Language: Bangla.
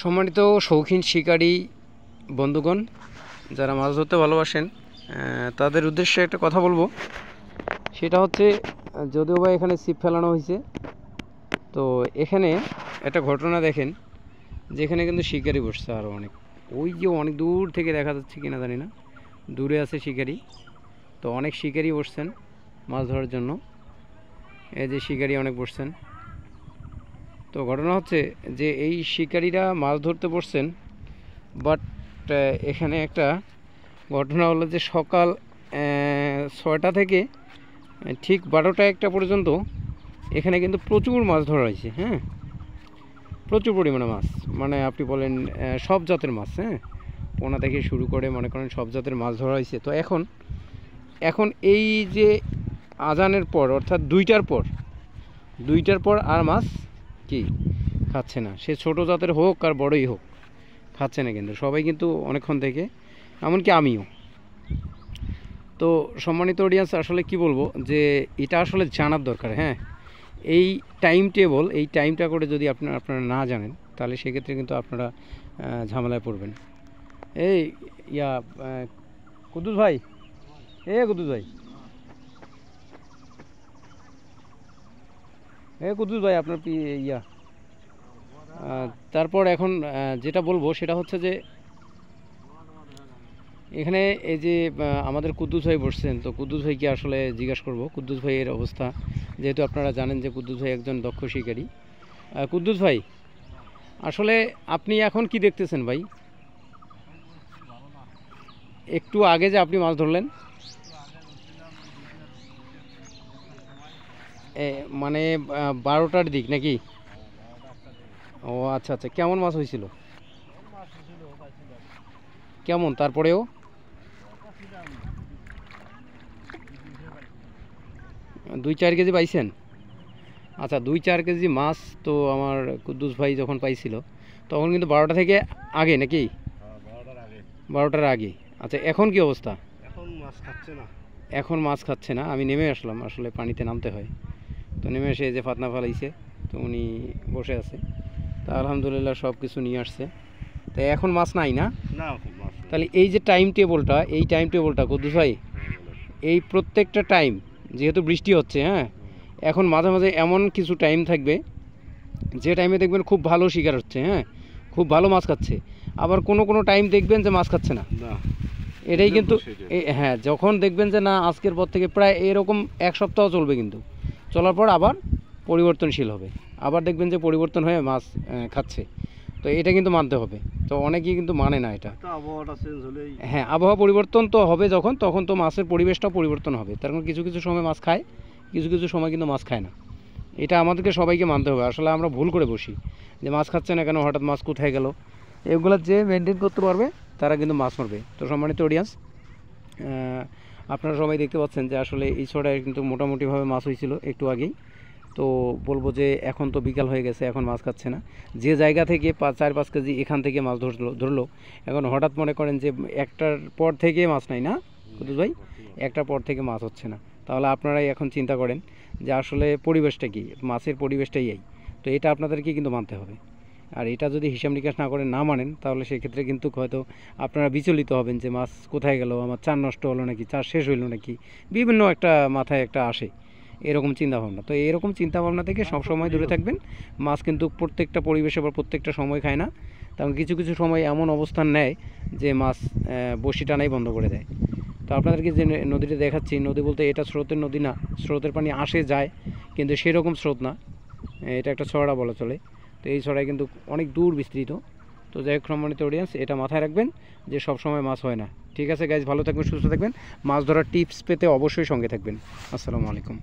সম্মানিত শৌখিন শিকারী বন্ধুগণ, যারা মাছ ধরতে ভালোবাসেন তাদের উদ্দেশ্যে একটা কথা বলবো। সেটা হচ্ছে, যদিও বা এখানে ছিপ ফেলানো হয়েছে, তো এখানে একটা ঘটনা দেখেন, যেখানে কিন্তু শিকারি বসছে আরও অনেক। ওই যে অনেক দূর থেকে দেখা যাচ্ছে কিনা জানি না, দূরে আছে শিকারি। তো অনেক শিকারি বসছেন মাছ ধরার জন্য। এই যে শিকারি অনেক বসছেন। তো ঘটনা হচ্ছে যে এই শিকারীরা মাছ ধরতে বসছেন, বাট এখানে একটা ঘটনা হলো যে সকাল 6টা থেকে ঠিক 12টা 1টা পর্যন্ত এখানে কিন্তু প্রচুর মাছ ধরা হয়েছে। হ্যাঁ, প্রচুর পরিমাণে মাছ, মানে আপনি বলেন সব জাতের মাছ। হ্যাঁ, পোনা থেকে শুরু করে মনে করেন সব জাতের মাছ ধরা হয়েছে। তো এখন এই যে আজানের পর, অর্থাৎ 2টার পর আর মাছ কি খাচ্ছে না, সে ছোট জাতের হোক আর বড়ই হোক, খাচ্ছে না কিন্তু সবাই, কিন্তু অনেকক্ষণ থেকে, এমনকি আমিও। তো সম্মানিত অডিয়েন্স, আসলে কি বলবো, যে এটা আসলে জানার দরকার। হ্যাঁ, এই টাইম টেবল, এই টাইমটা করে যদি আপনারা না জানেন, তাহলে সেক্ষেত্রে কিন্তু আপনারা ঝামেলায় পড়বেন। এই কুদ্দুস ভাই, কুদ্দুস ভাই, কুদ্দুস ভাই, আপনার তারপর এখন যেটা বলবো সেটা হচ্ছে যে এখানে এই যে আমাদের কুদ্দুস ভাই বসছেন, তো কুদ্দুস ভাইকে আসলে জিজ্ঞাসা করব কুদ্দুস ভাইয়ের অবস্থা, যেহেতু আপনারা জানেন যে কুদ্দুস ভাই একজন দক্ষ শিকারী। কুদ্দুস ভাই, আসলে আপনি এখন কি দেখতেছেন ভাই? একটু আগে যে আপনি মাছ ধরলেন, মানে 12টার দিক নাকি? ও আচ্ছা আচ্ছা, কেমন মাছ হয়েছিল? কেমন তারপরেও? দুই 4 কেজি পাইছেন? আচ্ছা, 2-4 কেজি মাছ তো আমার কুদ্দুস ভাই যখন পাইছিল তখন কিন্তু 12টা থেকে আগে নাকি? 12টার আগে। আচ্ছা, এখন কি অবস্থা? এখন মাছ খাচ্ছে না। আমি নেমে আসলাম, আসলে পানিতে নামতে হয়। তো নেমে এসে যে ফাতনা ফালাইছে, তো উনি বসে আছে। তা আলহামদুলিল্লাহ সব কিছু নিয়ে আসছে। তো এখন মাছ নাই না? তাহলে এই যে টাইম টেবলটা, এই টাইম টেবলটা কুদ্দুস ভাই, এই প্রত্যেকটা টাইম, যেহেতু বৃষ্টি হচ্ছে, হ্যাঁ, এখন মাঝে মাঝে এমন কিছু টাইম থাকবে যে টাইমে দেখবেন খুব ভালো শিকার হচ্ছে, হ্যাঁ, খুব ভালো মাছ খাচ্ছে। আবার কোনো টাইম দেখবেন যে মাছ খাচ্ছে না। এটাই কিন্তু, হ্যাঁ, যখন দেখবেন যে না, আজকের পর থেকে প্রায় এরকম 1 সপ্তাহ চলবে, কিন্তু চলার পর আবার পরিবর্তনশীল হবে, আবার দেখবেন যে পরিবর্তন হয়ে মাছ খাচ্ছে। তো এটা কিন্তু মানতে হবে। তো অনেকেই কিন্তু মানে না এটা। হ্যাঁ, আবহাওয়া পরিবর্তন তো হবে যখন, তখন তো মাছের পরিবেশটাও পরিবর্তন হবে। তার কারণ কিছু কিছু সময় মাছ খায়, কিছু কিছু সময় কিন্তু মাছ খায় না। এটা আমাদেরকে সবাইকে মানতে হবে। আসলে আমরা ভুল করে বসি যে মাছ খাচ্ছে না কেন, হঠাৎ মাছ কোথায় গেল। এগুলো যে মেনটেন করতে পারবে তারা কিন্তু মাছ মারবে। তো সম্মানিত অডিয়েন্স, আপনারা সবাই দেখতে পাচ্ছেন যে আসলে এই ছড়ায় কিন্তু মোটামুটিভাবে মাছ হয়েছিল একটু আগেই। তো বলবো যে এখন তো বিকাল হয়ে গেছে, এখন মাছ খাচ্ছে না। যে জায়গা থেকে 4-5 কেজি এখান থেকে মাছ ধরলো, এখন হঠাৎ মনে করেন যে 1টার পর থেকে মাছ নাই না কুদ্দুস ভাই, 1টার পর থেকে মাছ হচ্ছে না। তাহলে আপনারাই এখন চিন্তা করেন যে আসলে পরিবেশটা কি, মাছের পরিবেশটাই এই। তো এটা আপনাদেরকে কিন্তু মানতে হবে। আর এটা যদি হিসাব নিকাশ না করে না মানেন, তাহলে সেক্ষেত্রে কিন্তু হয়তো আপনারা বিচলিত হবেন যে মাছ কোথায় গেল, আমার চার নষ্ট হলো নাকি, চার শেষ হইলো নাকি, বিভিন্ন একটা মাথায় একটা আসে এরকম চিন্তাভাবনা। তো এরকম চিন্তাভাবনা থেকে সবসময় দূরে থাকবেন। মাছ কিন্তু প্রত্যেকটা পরিবেশে বা প্রত্যেকটা সময় খায় না। তেমন কিছু কিছু সময় এমন অবস্থান নেয় যে মাছ বসি টানাই বন্ধ করে দেয়। তো আপনাদেরকে যে নদীটা দেখাচ্ছি, নদী বলতে এটা স্রোতের নদী না, স্রোতের পানি আসে যায়, কিন্তু সেরকম স্রোত না, এটা একটা ছড়া বলা চলে। তো এই ছড়ায় কিন্তু অনেক দূর বিস্তৃত। তো যাই হোক সম্মানিত অডিয়েন্স, এটা মাথায় রাখবেন যে সব সময় মাছ হয় না। ঠিক আছে গাইজ, ভালো থাকবেন, সুস্থ থাকবেন। মাছ ধরার টিপস পেতে অবশ্যই সঙ্গে থাকবেন। আসসালামু আলাইকুম।